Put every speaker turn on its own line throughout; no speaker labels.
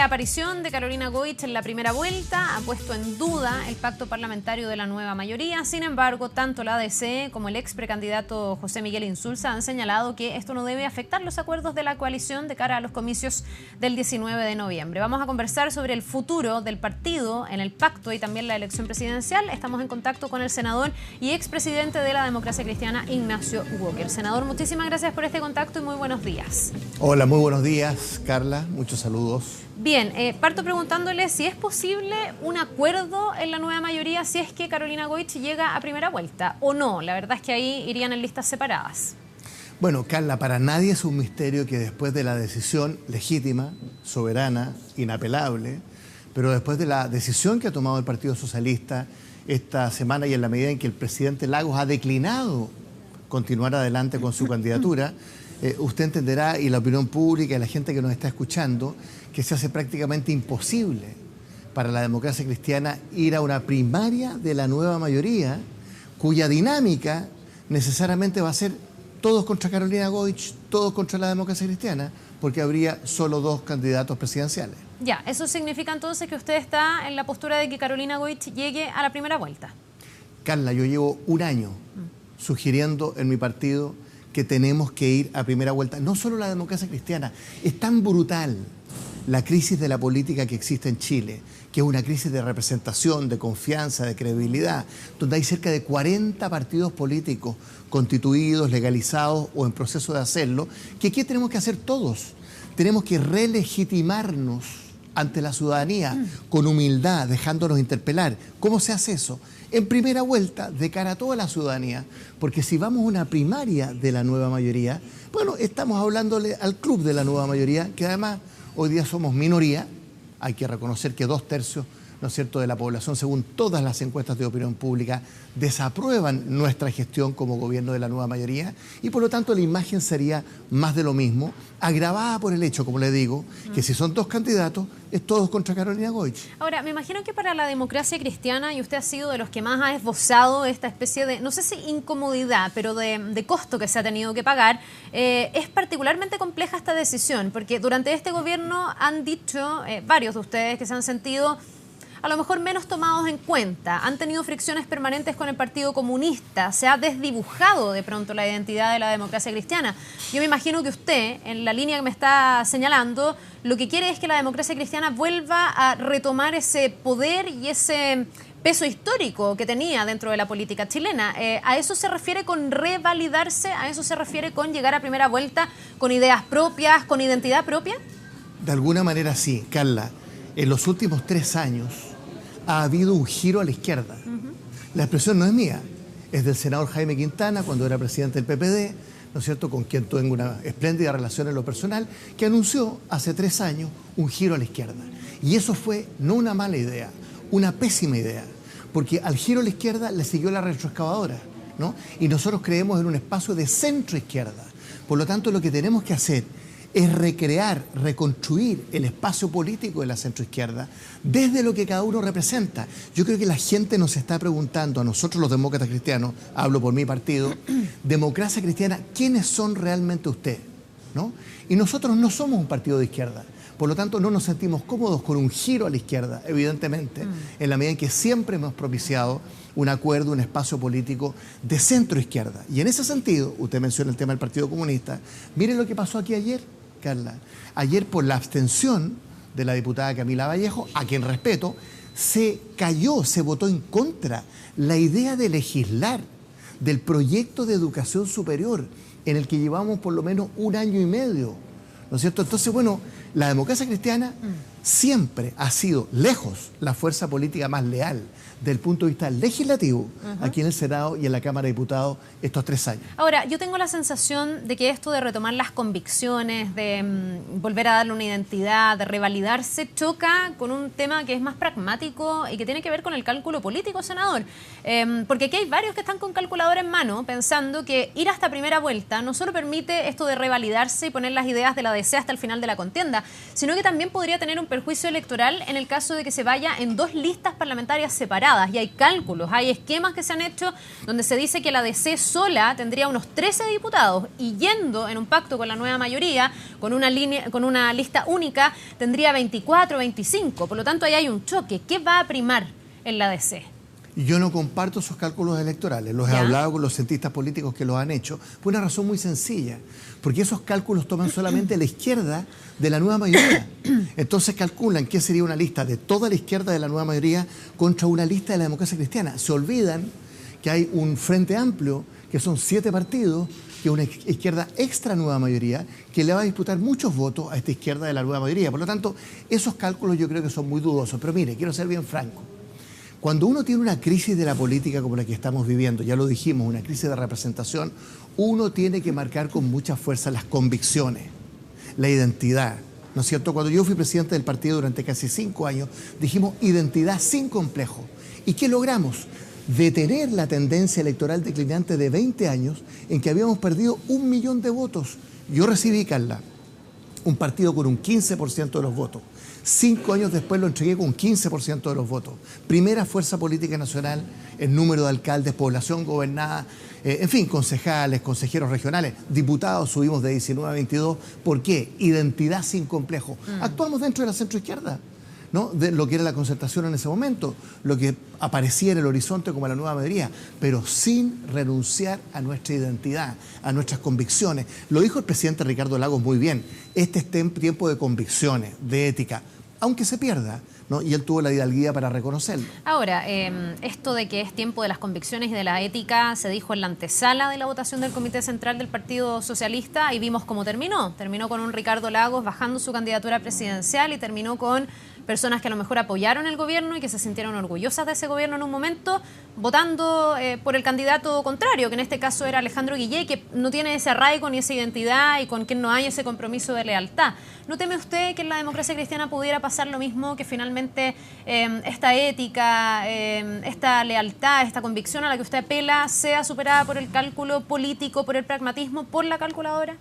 reaparición de Carolina Goich en la primera vuelta ha puesto en duda el pacto parlamentario de la nueva mayoría. Sin embargo, tanto la ADC como el ex precandidato José Miguel Insulza han señalado que esto no debe afectar los acuerdos de la coalición de cara a los comicios del 19 de noviembre. Vamos a conversar sobre el futuro del partido en el pacto y también la elección presidencial. Estamos en contacto con el senador y expresidente de la Democracia Cristiana, Ignacio Walker. Senador, muchísimas gracias por este contacto y muy buenos días.
Hola, muy buenos días, Carla. Muchos saludos.
Bien, parto preguntándole si es posible un acuerdo en la nueva mayoría si es que Carolina Goich llega a primera vuelta o no. La verdad es que ahí irían en listas separadas.
Bueno, Carla, para nadie es un misterio que después de la decisión legítima, soberana, inapelable, pero después de la decisión que ha tomado el Partido Socialista esta semana y en la medida en que el presidente Lagos ha declinado continuar adelante con su candidatura, usted entenderá, y la opinión pública y la gente que nos está escuchando, que se hace prácticamente imposible para la Democracia Cristiana ir a una primaria de la nueva mayoría, cuya dinámica necesariamente va a ser todos contra Carolina Goich, todos contra la Democracia Cristiana, porque habría solo dos candidatos presidenciales.
Ya, ¿eso significa entonces que usted está en la postura de que Carolina Goich llegue a la primera vuelta?
Carla, yo llevo un año sugiriendo en mi partido que tenemos que ir a primera vuelta. No solo la Democracia Cristiana, es tan brutal la crisis de la política que existe en Chile, que es una crisis de representación, de confianza, de credibilidad, donde hay cerca de 40 partidos políticos constituidos, legalizados o en proceso de hacerlo, que ¿qué tenemos que hacer todos? Tenemos que relegitimarnos ante la ciudadanía con humildad, dejándonos interpelar. ¿Cómo se hace eso? En primera vuelta, de cara a toda la ciudadanía, porque si vamos a una primaria de la nueva mayoría, bueno, estamos hablándole al club de la nueva mayoría, que además hoy día somos minoría. Hay que reconocer que 2/3, ¿no es cierto?, de la población, según todas las encuestas de opinión pública, desaprueban nuestra gestión como gobierno de la nueva mayoría y por lo tanto la imagen sería más de lo mismo, agravada por el hecho, como le digo, que si son dos candidatos, es todos contra Carolina Goich.
Ahora, me imagino que para la Democracia Cristiana, y usted ha sido de los que más ha esbozado esta especie de, no sé si incomodidad, pero de costo que se ha tenido que pagar, es particularmente compleja esta decisión, porque durante este gobierno han dicho varios de ustedes que se han sentido a lo mejor menos tomados en cuenta, han tenido fricciones permanentes con el Partido Comunista, se ha desdibujado de pronto la identidad de la Democracia Cristiana. Yo me imagino que usted, en la línea que me está señalando, lo que quiere es que la Democracia Cristiana vuelva a retomar ese poder y ese peso histórico que tenía dentro de la política chilena. ¿A eso se refiere con revalidarse? ¿A eso se refiere con llegar a primera vuelta con ideas propias, con identidad propia?
De alguna manera sí, Carla. En los últimos 3 años ha habido un giro a la izquierda. La expresión no es mía, es del senador Jaime Quintana, cuando era presidente del PPD, ¿no es cierto?, con quien tengo una espléndida relación en lo personal, que anunció hace 3 años un giro a la izquierda. Y eso fue no una mala idea, una pésima idea, porque al giro a la izquierda le siguió la retroexcavadora, ¿no? Y nosotros creemos en un espacio de centro-izquierda. Por lo tanto, lo que tenemos que hacer es recrear, reconstruir el espacio político de la centroizquierda desde lo que cada uno representa. Yo creo que la gente nos está preguntando, a nosotros los demócratas cristianos, hablo por mi partido, Democracia Cristiana, ¿quiénes son realmente ustedes? ¿No? Y nosotros no somos un partido de izquierda. Por lo tanto, no nos sentimos cómodos con un giro a la izquierda, evidentemente, en la medida en que siempre hemos propiciado un acuerdo, un espacio político de centro-izquierda. Y en ese sentido, usted menciona el tema del Partido Comunista, mire lo que pasó aquí ayer, Carla. Ayer, por la abstención de la diputada Camila Vallejo, a quien respeto, se cayó, se votó en contra la idea de legislar del proyecto de educación superior en el que llevamos por lo menos 1 año y medio, ¿no es cierto? Entonces, bueno, la Democracia Cristiana siempre ha sido, lejos, la fuerza política más leal del punto de vista legislativo aquí en el Senado y en la Cámara de Diputados estos 3 años.
Ahora, yo tengo la sensación de que esto de retomar las convicciones, de volver a darle una identidad, de revalidarse, choca con un tema que es más pragmático y que tiene que ver con el cálculo político, senador. Porque aquí hay varios que están con calculadora en mano pensando que ir hasta primera vuelta no solo permite esto de revalidarse y poner las ideas de la DC hasta el final de la contienda, sino que también podría tener un perjuicio electoral en el caso de que se vaya en 2 listas parlamentarias separadas. Y hay cálculos, hay esquemas que se han hecho donde se dice que la DC sola tendría unos 13 diputados y yendo en un pacto con la nueva mayoría, con una lista única, tendría 24, 25. Por lo tanto, ahí hay un choque. ¿Qué va a primar en la DC?
Yo no comparto esos cálculos electorales, los he hablado con los cientistas políticos que los han hecho, por una razón muy sencilla, porque esos cálculos toman solamente la izquierda de la nueva mayoría. Entonces calculan qué sería una lista de toda la izquierda de la nueva mayoría contra una lista de la democracia cristiana. Se olvidan que hay un frente amplio, que son 7 partidos, que es una izquierda extra nueva mayoría, que le va a disputar muchos votos a esta izquierda de la nueva mayoría. Por lo tanto, esos cálculos yo creo que son muy dudosos. Pero mire, quiero ser bien franco. Cuando uno tiene una crisis de la política como la que estamos viviendo, ya lo dijimos, una crisis de representación, uno tiene que marcar con mucha fuerza las convicciones, la identidad, ¿no es cierto? Cuando yo fui presidente del partido durante casi 5 años, dijimos identidad sin complejo. ¿Y qué logramos? Detener la tendencia electoral declinante de 20 años en que habíamos perdido 1 millón de votos. Yo recibí, Carla, un partido con un 15% de los votos. 5 años después lo entregué con 15% de los votos. Primera fuerza política nacional en número de alcaldes, población gobernada, en fin, concejales, consejeros regionales, diputados, subimos de 19 a 22. ¿Por qué? Identidad sin complejo. Actuamos dentro de la centroizquierda, ¿no? De lo que era la concertación en ese momento, lo que aparecía en el horizonte como la nueva mayoría, pero sin renunciar a nuestra identidad, a nuestras convicciones. Lo dijo el presidente Ricardo Lagos muy bien, este es tiempo de convicciones, de ética, aunque se pierda, ¿no? Y él tuvo la hidalguía para reconocerlo.
Ahora, esto de que es tiempo de las convicciones y de la ética se dijo en la antesala de la votación del Comité Central del Partido Socialista y vimos cómo terminó. Terminó con un Ricardo Lagos bajando su candidatura presidencial y terminó con personas que a lo mejor apoyaron el gobierno y que se sintieron orgullosas de ese gobierno en un momento, votando por el candidato contrario, que en este caso era Alejandro Guillé, que no tiene ese arraigo ni esa identidad y con quien no hay ese compromiso de lealtad. ¿No teme usted que en la democracia cristiana pudiera pasar lo mismo, que finalmente esta ética, esta lealtad, esta convicción a la que usted apela sea superada por el cálculo político, por el pragmatismo, por la calculadora?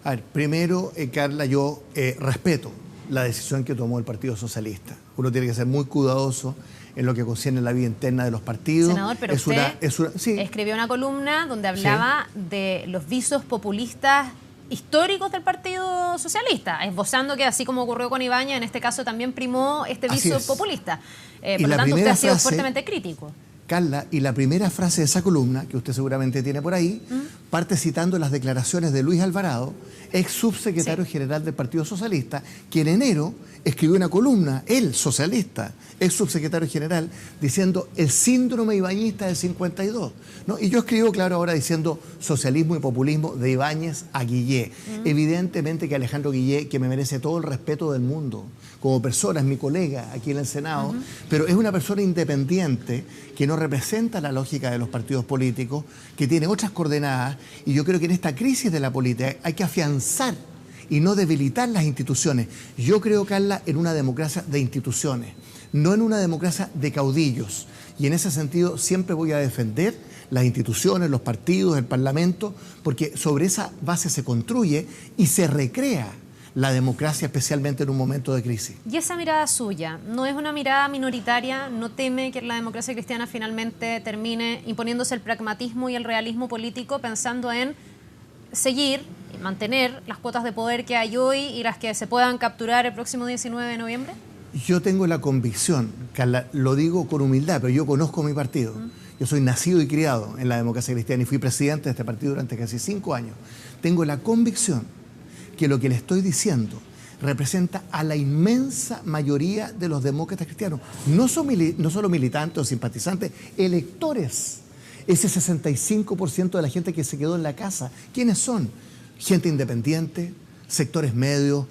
A ver, primero, Carla, yo respeto la decisión que tomó el Partido Socialista. Uno tiene que ser muy cuidadoso en lo que concierne la vida interna de los partidos.
Senador, pero usted escribió una columna donde hablaba de los visos populistas históricos del Partido Socialista, esbozando que así como ocurrió con Ibáñez, en este caso también primó este viso populista. Por lo tanto, usted ha sido fuertemente crítico.
Carla, y la primera frase de esa columna, que usted seguramente tiene por ahí, parte citando las declaraciones de Luis Alvarado, ex subsecretario general del Partido Socialista, que en enero escribió una columna, él, socialista, ex subsecretario general, diciendo el síndrome ibañista del 52. ¿No? Y yo escribo, claro, ahora diciendo socialismo y populismo de Ibáñez a Guillé. Evidentemente que Alejandro Guillé, que me merece todo el respeto del mundo, como persona, es mi colega aquí en el Senado, pero es una persona independiente que no representa la lógica de los partidos políticos, que tiene otras coordenadas, y yo creo que en esta crisis de la política hay que afianzar y no debilitar las instituciones. Yo creo, Carla, en una democracia de instituciones, no en una democracia de caudillos. Y en ese sentido siempre voy a defender las instituciones, los partidos, el Parlamento, porque sobre esa base se construye y se recrea la democracia, especialmente en un momento de crisis.
Y esa mirada suya, ¿no es una mirada minoritaria? ¿No teme que la democracia cristiana finalmente termine imponiéndose el pragmatismo y el realismo político, pensando en seguir y mantener las cuotas de poder que hay hoy y las que se puedan capturar el próximo 19 de noviembre?
Yo tengo la convicción, Carla, lo digo con humildad, pero yo conozco mi partido. Yo soy nacido y criado en la democracia cristiana y fui presidente de este partido durante casi 5 años. Tengo la convicción que lo que le estoy diciendo representa a la inmensa mayoría de los demócratas cristianos. No solo militantes o simpatizantes, electores. Ese 65% de la gente que se quedó en la casa. ¿Quiénes son? Gente independiente, sectores medios,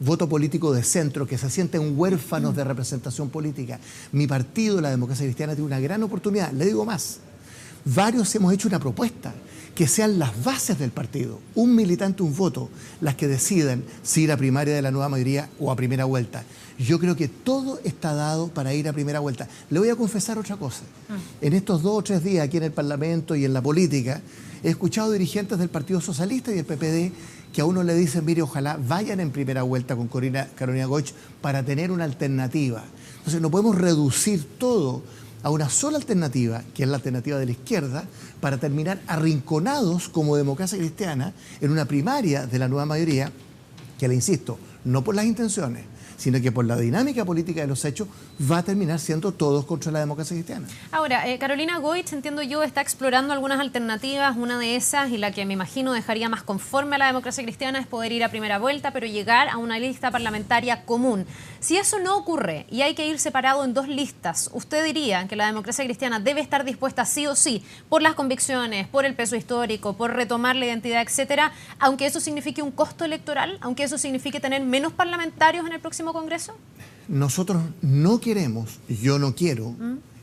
voto político de centro, que se sienten huérfanos de representación política. Mi partido, la democracia cristiana, tiene una gran oportunidad. Le digo más, varios hemos hecho una propuesta, que sean las bases del partido, un militante, un voto, las que decidan si ir a primaria de la nueva mayoría o a primera vuelta. Yo creo que todo está dado para ir a primera vuelta. Le voy a confesar otra cosa. En estos 2 o 3 días aquí en el Parlamento y en la política, he escuchado dirigentes del Partido Socialista y del PPD que a uno le dicen, mire, ojalá vayan en primera vuelta con Carolina Goich para tener una alternativa. Entonces no podemos reducir todo a una sola alternativa, que es la alternativa de la izquierda, para terminar arrinconados como democracia cristiana en una primaria de la nueva mayoría, que le insisto, no por las intenciones, sino que por la dinámica política de los hechos va a terminar siendo todos contra la democracia cristiana.
Ahora, Carolina Goich, entiendo yo, está explorando algunas alternativas. Una de esas, y la que me imagino dejaría más conforme a la democracia cristiana, es poder ir a primera vuelta, pero llegar a una lista parlamentaria común. Si eso no ocurre y hay que ir separado en dos listas, ¿usted diría que la democracia cristiana debe estar dispuesta sí o sí, por las convicciones, por el peso histórico, por retomar la identidad, etcétera, aunque eso signifique un costo electoral, aunque eso signifique tener menos parlamentarios en el próximo Congreso?
Nosotros no queremos, yo no quiero,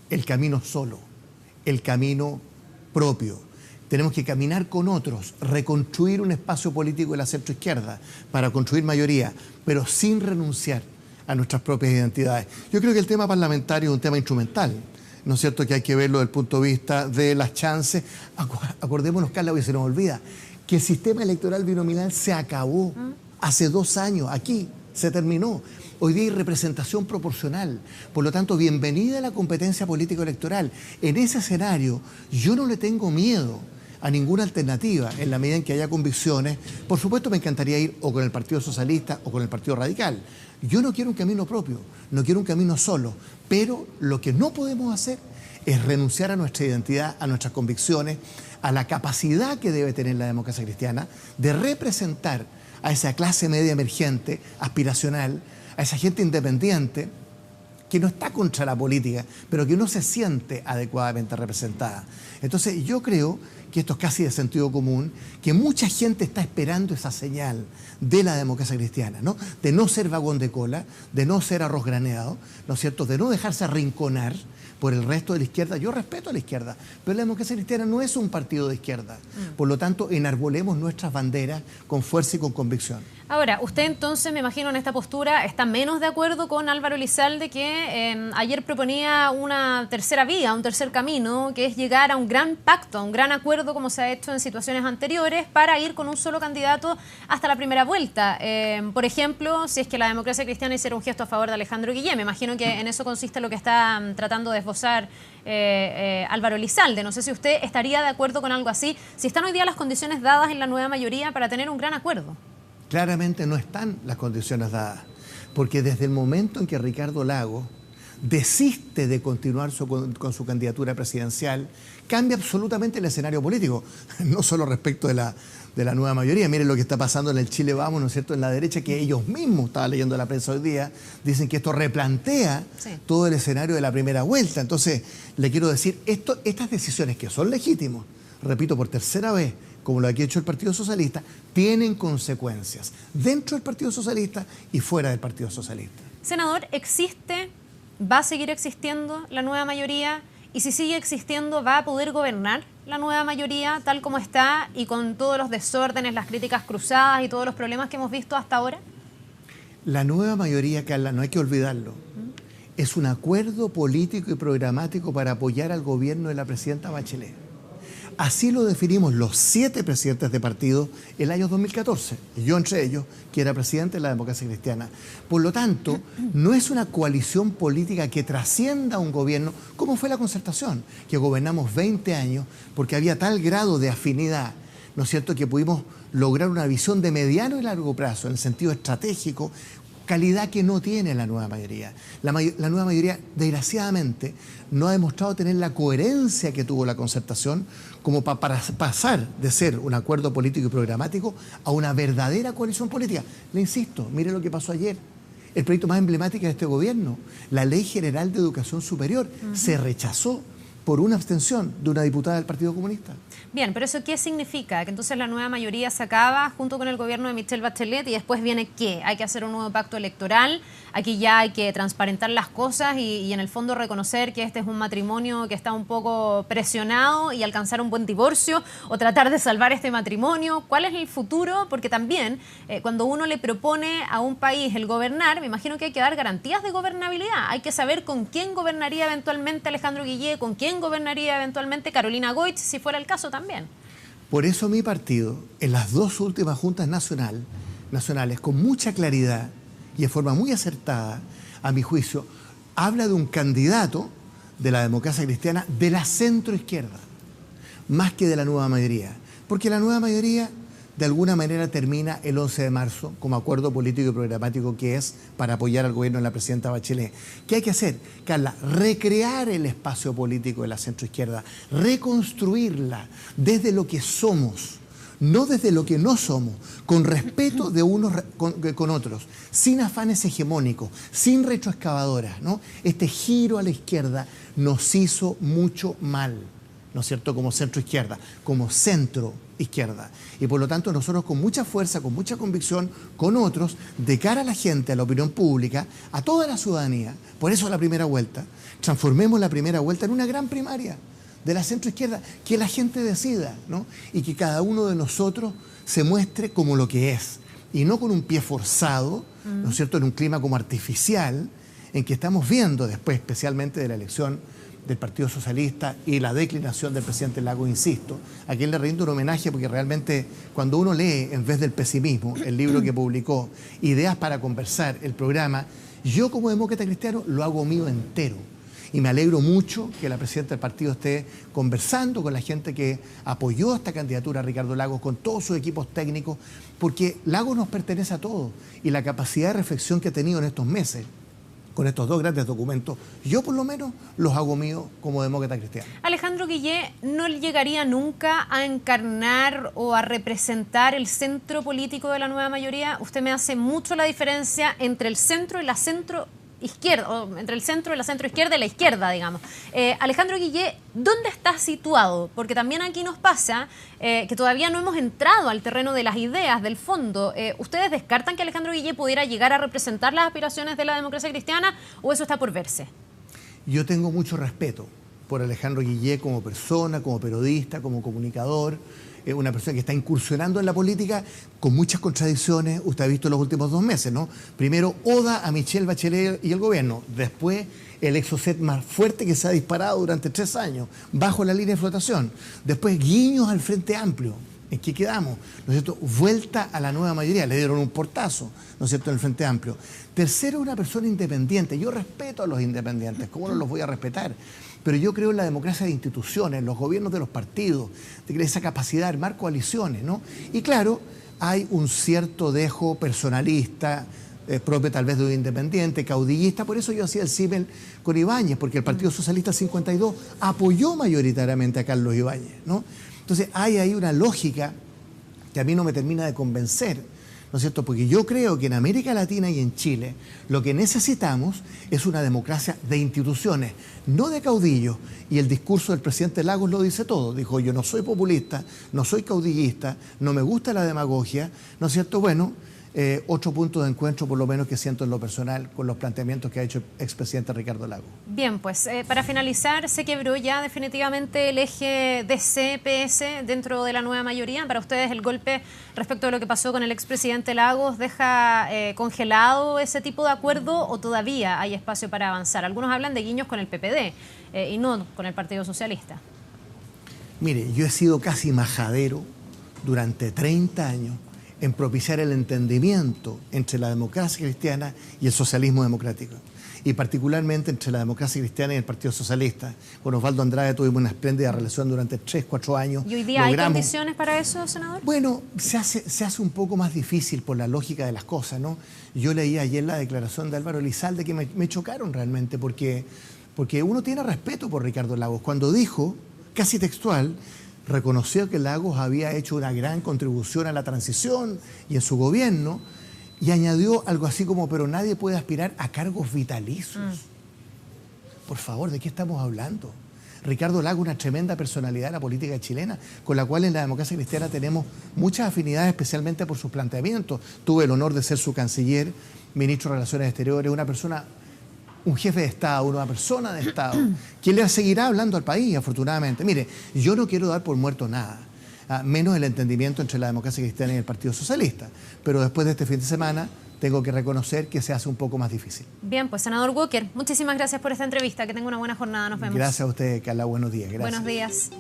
el camino solo, el camino propio. Tenemos que caminar con otros, reconstruir un espacio político de la centroizquierda para construir mayoría, pero sin renunciar a nuestras propias identidades. Yo creo que el tema parlamentario es un tema instrumental, ¿no es cierto?, que hay que verlo desde el punto de vista de las chances. Acordémonos, Carla, hoy se nos olvida, que el sistema electoral binominal se acabó hace 2 años, aquí se terminó. Hoy día hay representación proporcional, por lo tanto, bienvenida a la competencia político-electoral. En ese escenario, yo no le tengo miedo a ninguna alternativa en la medida en que haya convicciones. Por supuesto, me encantaría ir o con el Partido Socialista o con el Partido Radical. Yo no quiero un camino propio, no quiero un camino solo, pero lo que no podemos hacer es renunciar a nuestra identidad, a nuestras convicciones, a la capacidad que debe tener la democracia cristiana de representar a esa clase media emergente, aspiracional, a esa gente independiente que no está contra la política, pero que no se siente adecuadamente representada. Entonces yo creo que esto es casi de sentido común, que mucha gente está esperando esa señal de la democracia cristiana, ¿no? De no ser vagón de cola, de no ser arroz graneado, ¿no es cierto?, de no dejarse arrinconar por el resto de la izquierda. Yo respeto a la izquierda, pero la democracia cristiana no es un partido de izquierda. Por lo tanto, enarbolemos nuestras banderas con fuerza y con convicción.
Ahora, usted entonces, me imagino, en esta postura está menos de acuerdo con Álvaro Elizalde, que ayer proponía una tercera vía, un tercer camino, que es llegar a un gran pacto, a un gran acuerdo, como se ha hecho en situaciones anteriores, para ir con un solo candidato hasta la primera vuelta. Por ejemplo, si es que la democracia cristiana hiciera un gesto a favor de Alejandro Guillén, me imagino que en eso consiste lo que está tratando de esbozar Álvaro Elizalde. No sé si usted estaría de acuerdo con algo así, si están hoy día las condiciones dadas en la nueva mayoría para tener un gran acuerdo.
Claramente no están las condiciones dadas, porque desde el momento en que Ricardo Lagos desiste de continuar con su candidatura presidencial, cambia absolutamente el escenario político, no solo respecto de la nueva mayoría. Miren lo que está pasando en el Chile Vamos, ¿no es cierto?, en la derecha, que ellos mismos, estaba leyendo la prensa hoy día, dicen que esto replantea todo el escenario de la primera vuelta. Entonces, le quiero decir, estas decisiones que son legítimas, repito por tercera vez, como lo que ha hecho el Partido Socialista, tienen consecuencias dentro del Partido Socialista y fuera del Partido Socialista.
Senador, ¿va a seguir existiendo la nueva mayoría? Y si sigue existiendo, ¿va a poder gobernar la nueva mayoría tal como está y con todos los desórdenes, las críticas cruzadas y todos los problemas que hemos visto hasta ahora?
La nueva mayoría, Carla, no hay que olvidarlo, es un acuerdo político y programático para apoyar al gobierno de la presidenta Bachelet. Así lo definimos los 7 presidentes de partido el año 2014, y yo entre ellos, que era presidente de la democracia cristiana. Por lo tanto, no es una coalición política que trascienda un gobierno, como fue la Concertación, que gobernamos 20 años porque había tal grado de afinidad, ¿no es cierto?, que pudimos lograr una visión de mediano y largo plazo, en el sentido estratégico, calidad que no tiene la nueva mayoría. La nueva mayoría, desgraciadamente, no ha demostrado tener la coherencia que tuvo la Concertación como para pasar de ser un acuerdo político y programático a una verdadera coalición política. Le insisto, mire lo que pasó ayer. El proyecto más emblemático de este gobierno, la Ley General de Educación Superior, se rechazó por una abstención de una diputada del Partido Comunista.
Bien, pero ¿eso qué significa? ¿Que entonces la nueva mayoría se acaba junto con el gobierno de Michelle Bachelet y después viene qué? ¿Hay que hacer un nuevo pacto electoral? Aquí ya hay que transparentar las cosas y en el fondo reconocer que este es un matrimonio que está un poco presionado y alcanzar un buen divorcio o tratar de salvar este matrimonio. ¿Cuál es el futuro? Porque también cuando uno le propone a un país el gobernar, me imagino que hay que dar garantías de gobernabilidad. Hay que saber con quién gobernaría eventualmente Alejandro Guillén, con quién gobernaría eventualmente Carolina Goich, si fuera el caso también.
Por eso mi partido, en las dos últimas juntas nacionales, con mucha claridad y de forma muy acertada, a mi juicio, habla de un candidato de la democracia cristiana de la centroizquierda, más que de la nueva mayoría. Porque la nueva mayoría, de alguna manera, termina el 11 de marzo como acuerdo político y programático que es para apoyar al gobierno de la presidenta Bachelet. ¿Qué hay que hacer, Carla? Recrear el espacio político de la centroizquierda, reconstruirla desde lo que somos, no desde lo que no somos, con respeto de unos con otros, sin afanes hegemónicos, sin retroexcavadoras, ¿no? Este giro a la izquierda nos hizo mucho mal, ¿no es cierto?, como centro-izquierda, como centro-izquierda. Y por lo tanto nosotros con mucha fuerza, con mucha convicción, con otros, de cara a la gente, a la opinión pública, a toda la ciudadanía, por eso la primera vuelta, transformemos la primera vuelta en una gran primaria de la centro-izquierda, que la gente decida, ¿no? Y que cada uno de nosotros se muestre como lo que es, y no con un pie forzado, ¿no es cierto?, en un clima como artificial, en que estamos viendo después, especialmente de la elección del Partido Socialista y la declinación del presidente Lagos, insisto, a quien le rindo un homenaje porque realmente cuando uno lee, en vez del pesimismo, el libro que publicó, Ideas para Conversar, el programa, yo como demócrata cristiano lo hago mío entero. Y me alegro mucho que la presidenta del partido esté conversando con la gente que apoyó esta candidatura a Ricardo Lagos, con todos sus equipos técnicos, porque Lagos nos pertenece a todos y la capacidad de reflexión que ha tenido en estos meses, con estos dos grandes documentos, yo por lo menos los hago míos como demócrata cristiano.
Alejandro Guillé no llegaría nunca a encarnar o a representar el centro político de la nueva mayoría. Usted me hace mucho la diferencia entre el centro y la centroizquierda, o entre el centro y la centroizquierda y la izquierda, digamos. Alejandro Guillé, ¿dónde está situado? Porque también aquí nos pasa que todavía no hemos entrado al terreno de las ideas, del fondo. ¿Ustedes descartan que Alejandro Guillé pudiera llegar a representar las aspiraciones de la democracia cristiana o eso está por verse?
Yo tengo mucho respeto por Alejandro Guillé como persona, como periodista, como comunicador, una persona que está incursionando en la política con muchas contradicciones. Usted ha visto los últimos 2 meses, ¿no? Primero, oda a Michelle Bachelet y el gobierno. Después, el exocet más fuerte que se ha disparado durante 3 años, bajo la línea de flotación. Después, guiños al Frente Amplio. ¿En qué quedamos? ¿No es cierto? Vuelta a la nueva mayoría. Le dieron un portazo, ¿no es cierto?, en el Frente Amplio. Tercero, una persona independiente. Yo respeto a los independientes. ¿Cómo no los voy a respetar? Pero yo creo en la democracia de instituciones, en los gobiernos de los partidos, de esa capacidad de armar coaliciones, ¿no? Y claro, hay un cierto dejo personalista, propio tal vez de un independiente, caudillista. Por eso yo hacía el símil con Ibáñez, porque el Partido Socialista 52 apoyó mayoritariamente a Carlos Ibáñez, ¿no? Entonces hay ahí una lógica que a mí no me termina de convencer, ¿no es cierto? Porque yo creo que en América Latina y en Chile lo que necesitamos es una democracia de instituciones, no de caudillos. Y el discurso del presidente Lagos lo dice todo. Dijo, yo no soy populista, no soy caudillista, no me gusta la demagogia, ¿no es cierto? Bueno, otro punto de encuentro por lo menos que siento en lo personal con los planteamientos que ha hecho el expresidente Ricardo Lagos.
Bien, pues para finalizar, se quebró ya definitivamente el eje DC-PS dentro de la nueva mayoría. Para ustedes el golpe respecto a lo que pasó con el expresidente Lagos deja congelado ese tipo de acuerdo o todavía hay espacio para avanzar. Algunos hablan de guiños con el PPD y no con el Partido Socialista.
Mire, yo he sido casi majadero durante 30 años en propiciar el entendimiento entre la democracia cristiana y el socialismo democrático, y particularmente entre la democracia cristiana y el Partido Socialista. Con Osvaldo Andrade tuvimos una espléndida relación durante 3-4 años.
¿Y hoy día hay condiciones para eso, senador?
Bueno, se hace un poco más difícil por la lógica de las cosas, ¿no? Yo leí ayer la declaración de Álvaro Elizalde que me chocaron realmente, porque uno tiene respeto por Ricardo Lagos. Cuando dijo, casi textual, reconoció que Lagos había hecho una gran contribución a la transición y en su gobierno, y añadió algo así como, pero nadie puede aspirar a cargos vitalicios. Por favor, ¿de qué estamos hablando? Ricardo Lagos, una tremenda personalidad de la política chilena, con la cual en la democracia cristiana tenemos muchas afinidades, especialmente por sus planteamientos. Tuve el honor de ser su canciller, ministro de Relaciones Exteriores, una persona, un jefe de Estado, una persona de Estado, quien le seguirá hablando al país, afortunadamente. Mire, yo no quiero dar por muerto nada, menos el entendimiento entre la democracia cristiana y el Partido Socialista. Pero después de este fin de semana, tengo que reconocer que se hace un poco más difícil.
Bien, pues senador Walker, muchísimas gracias por esta entrevista. Que tenga una buena jornada. Nos vemos.
Gracias a usted, Carla. Buenos días. Gracias.
Buenos días.